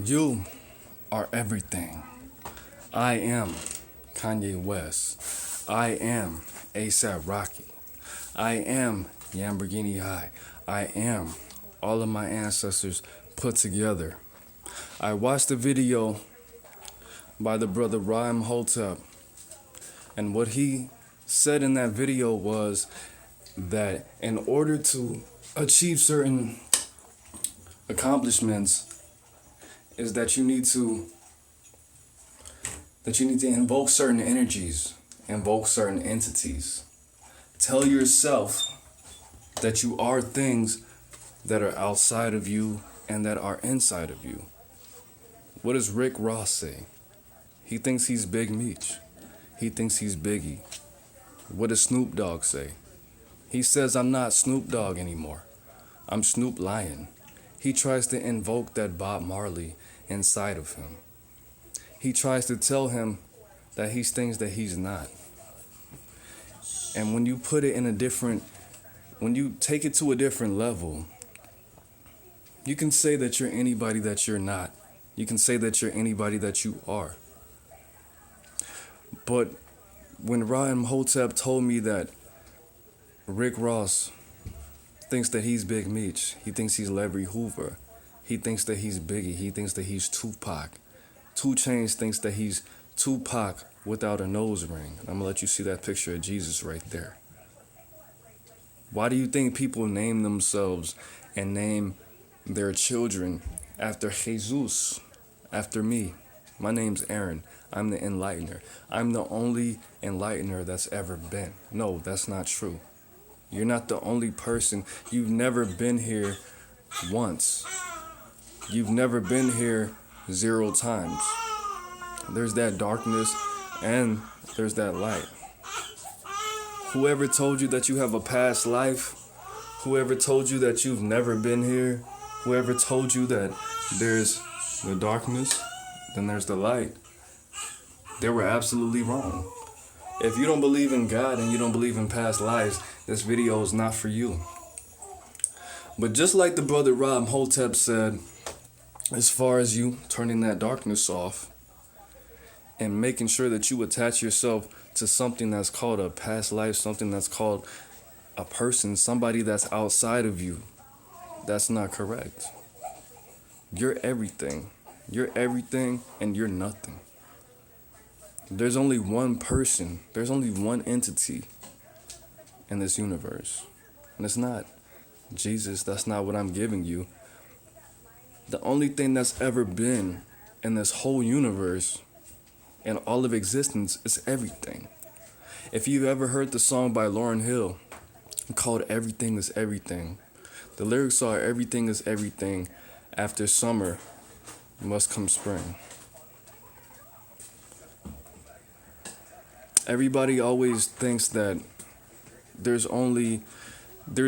You are everything. I am Kanye West. I am ASAP Rocky. I am Lamborghini High. I am all of my ancestors put together. I watched a video by the brother AaroniMoses, and what he said in that video was that in order to achieve certain accomplishments is that you need to invoke certain energies, invoke certain entities. Tell yourself that you are things that are outside of you and that are inside of you. What does Rick Ross say? He thinks he's Big Meech. He thinks he's Biggie. What does Snoop Dogg say? He says, I'm not Snoop Dogg anymore. I'm Snoop Lion. He tries to invoke that Bob Marley inside of him. He tries to tell him that he's things that he's not. And when you put it when you take it to a different level, you can say that you're anybody that you're not. You can say that you're anybody that you are. But when AaroniMoses told me that Rick Ross thinks that he's Big Meech, he thinks he's Larry Hoover, he thinks that he's Biggie, he thinks that he's Tupac. 2 Chainz thinks that he's Tupac without a nose ring. I'm gonna let you see that picture of Jesus right there. Why do you think people name themselves and name their children after Jesus, after me? My name's Aaron. I'm the enlightener. I'm the only enlightener that's ever been. No, that's not true. You're not the only person. You've never been here once. You've never been here 0 times. There's that darkness and there's that light. Whoever told you that you have a past life, whoever told you that you've never been here, whoever told you that there's the darkness, then there's the light, they were absolutely wrong. If you don't believe in God and you don't believe in past lives, this video is not for you. But just like the brother AaroniMoses said, as far as you turning that darkness off and making sure that you attach yourself to something that's called a past life, something that's called a person, somebody that's outside of you, that's not correct. You're everything. You're everything and you're nothing. There's only one person, there's only one entity in this universe. And it's not Jesus, that's not what I'm giving you. The only thing that's ever been in this whole universe and all of existence is everything. If you've ever heard the song by Lauryn Hill called Everything is Everything, the lyrics are everything is everything, after summer must come spring. Everybody always thinks that there's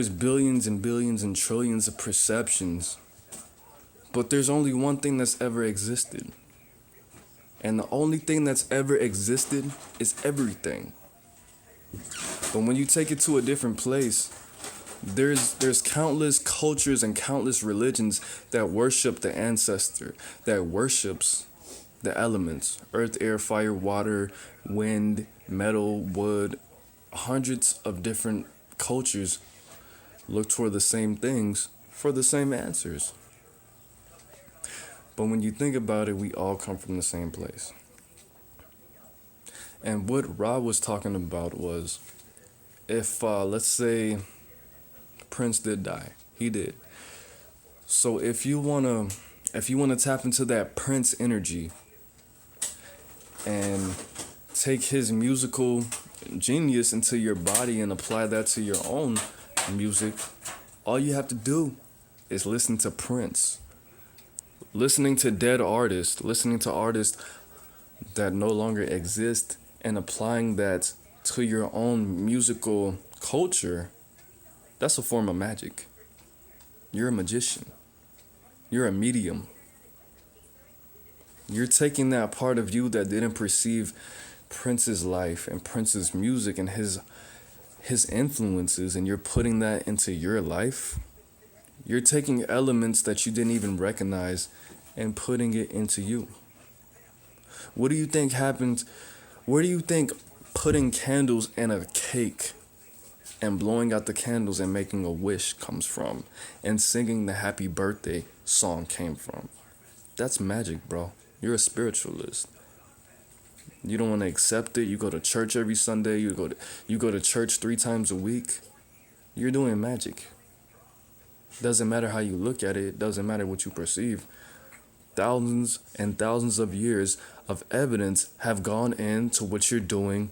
billions and billions and trillions of perceptions, but there's only one thing that's ever existed. And the only thing that's ever existed is everything. But when you take it to a different place, there's countless cultures and countless religions that worship the ancestor, that worships the elements, earth, air, fire, water, wind, metal, wood. Hundreds of different cultures look toward the same things for the same answers. But when you think about it, we all come from the same place. And what Ra was talking about was, if let's say Prince did die, he did. So if you wanna tap into that Prince energy and take his musical genius into your body and apply that to your own music, all you have to do is listen to Prince. Listening to dead artists, listening to artists that no longer exist, and applying that to your own musical culture, that's a form of magic. You're a magician. You're a medium. You're taking that part of you that didn't perceive Prince's life and Prince's music and his influences, and you're putting that into your life. You're taking elements that you didn't even recognize and putting it into you. What do you think happens? Where do you think putting candles in a cake and blowing out the candles and making a wish comes from? And singing the happy birthday song came from? That's magic, bro. You're a spiritualist. You don't want to accept it. You go to church every Sunday. You go to church 3 times a week. You're doing magic. Doesn't matter how you look at it. Doesn't matter what you perceive. Thousands and thousands of years of evidence have gone into what you're doing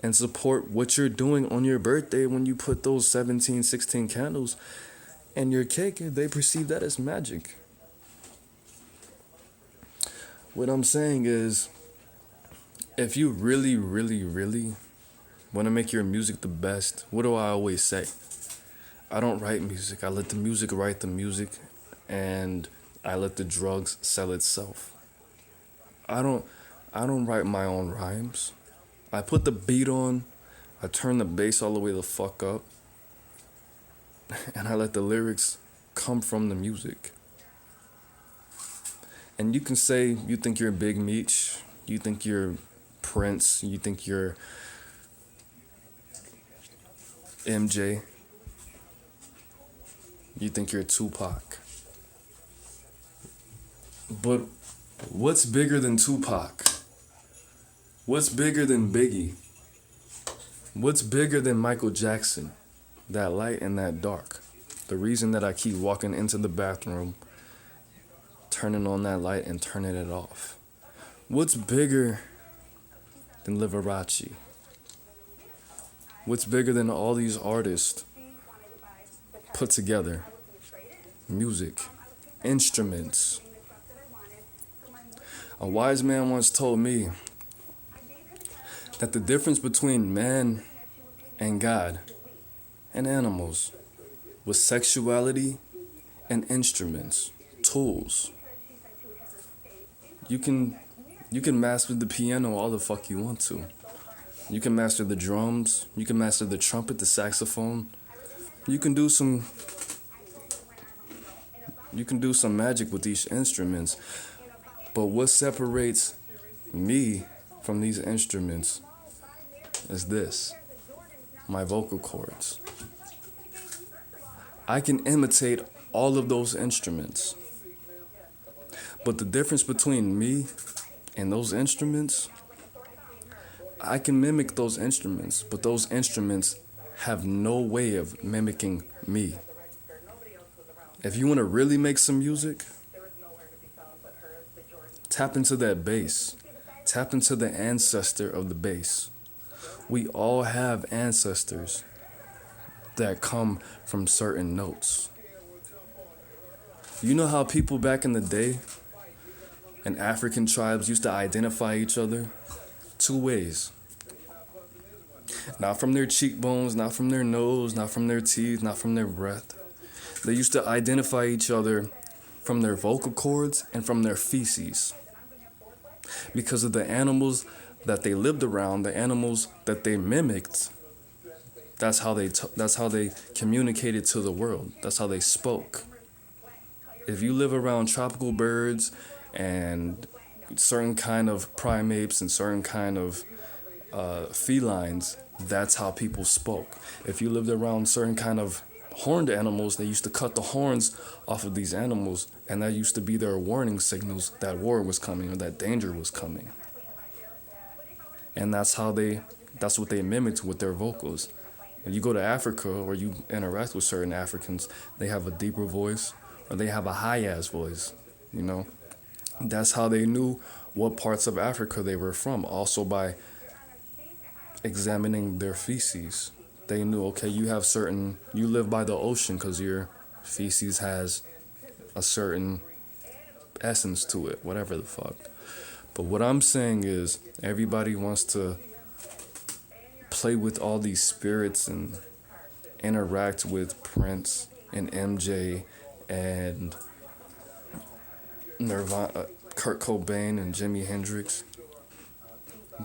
and support what you're doing on your birthday when you put those 17, 16 candles in your cake. They perceive that as magic. What I'm saying is, if you really, really, really want to make your music the best, what do I always say? I don't write music. I let the music write the music, and I let the drugs sell itself. I don't write my own rhymes. I put the beat on, I turn the bass all the way the fuck up, and I let the lyrics come from the music. And you can say you think you're Big Meech, you think you're Prince, you think you're MJ, you think you're Tupac. But what's bigger than Tupac? What's bigger than Biggie? What's bigger than Michael Jackson? That light and that dark. The reason that I keep walking into the bathroom, turning on that light and turning it off. What's bigger than Liberace? What's bigger than all these artists put together? Music, instruments. A wise man once told me that the difference between man and God and animals was sexuality and instruments, tools. You can master the piano all the fuck you want to. You can master the drums, you can master the trumpet, the saxophone. You can do some magic with these instruments. But what separates me from these instruments is this: my vocal cords. I can imitate all of those instruments. But the difference between me and those instruments, I can mimic those instruments, but those instruments have no way of mimicking me. If you want to really make some music, tap into that bass. Tap into the ancestor of the bass. We all have ancestors that come from certain notes. You know how people back in the day and African tribes used to identify each other? 2 ways. Not from their cheekbones, not from their nose, not from their teeth, not from their breath. They used to identify each other from their vocal cords and from their feces. Because of the animals that they lived around, the animals that they mimicked, that's how they communicated to the world. That's how they spoke. If you live around tropical birds and certain kind of primates and certain kind of felines, that's how people spoke. If you lived around certain kind of horned animals, they used to cut the horns off of these animals, and that used to be their warning signals that war was coming or that danger was coming. And that's what they mimicked with their vocals. When you go to Africa or you interact with certain Africans, they have a deeper voice or they have a high-ass voice, you know. That's how they knew what parts of Africa they were from, also by examining their feces. They knew, okay, you live by the ocean because your feces has a certain essence to it, whatever the fuck. But what I'm saying is, everybody wants to play with all these spirits and interact with Prince and MJ and Nirvana, Kurt Cobain and Jimi Hendrix.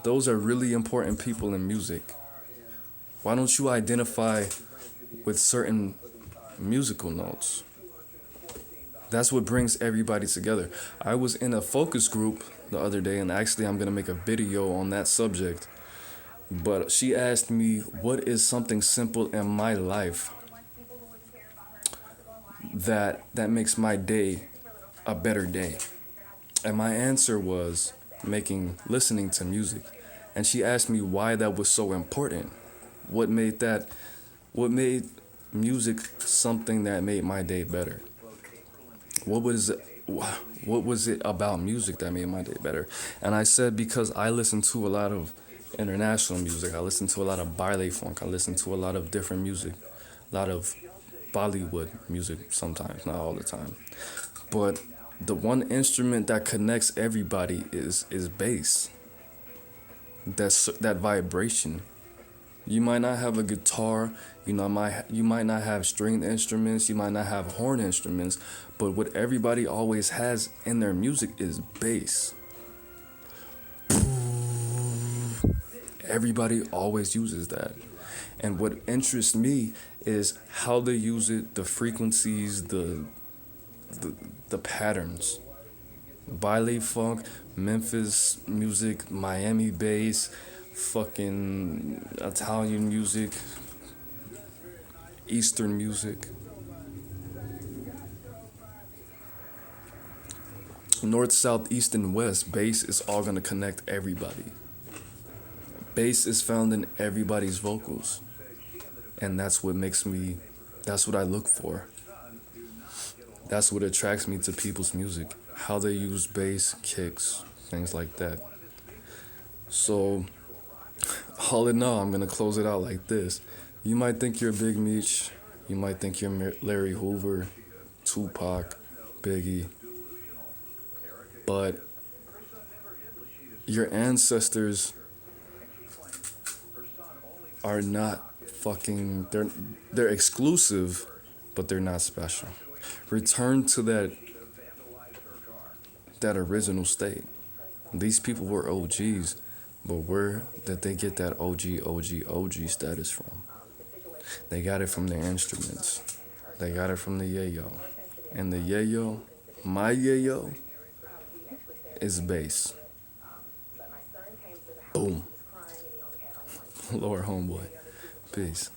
Those are really important people in music. Why don't you identify with certain musical notes? That's what brings everybody together. I was in a focus group the other day, and actually, I'm gonna make a video on that subject. But she asked me, what is something simple in my life that makes my day a better day? And my answer was listening to music. And she asked me why that was so important. What made that, what made music something that made my day better? What was it, what was it about music that made my day better? And I said because I listen to a lot of international music. I listen to a lot of ballet funk. I listen to a lot of different music, a lot of Bollywood music sometimes, not all the time. But the one instrument that connects everybody is bass. That's that vibration. You might not have a guitar, you might not have stringed instruments, you might not have horn instruments, but what everybody always has in their music is bass. Everybody always uses that. And what interests me is how they use it, the frequencies, the, the patterns. Ballet funk, Memphis music, Miami bass, fucking Italian music, Eastern music, North, South, East, and West. Bass is all gonna connect everybody. Bass is found in everybody's vocals, and that's what I look for. That's what attracts me to people's music, how they use bass, kicks, things like that. So, all in all, I'm gonna close it out like this. You might think you're Big Meech, you might think you're Larry Hoover, Tupac, Biggie, but your ancestors are not fucking, they're exclusive, but they're not special. Return to that original state. These people were OGs, but where did they get that OG status from? They got it from their instruments. They got it from the yayo. And the yayo, my yayo, is bass. Boom. Lower homeboy. Peace.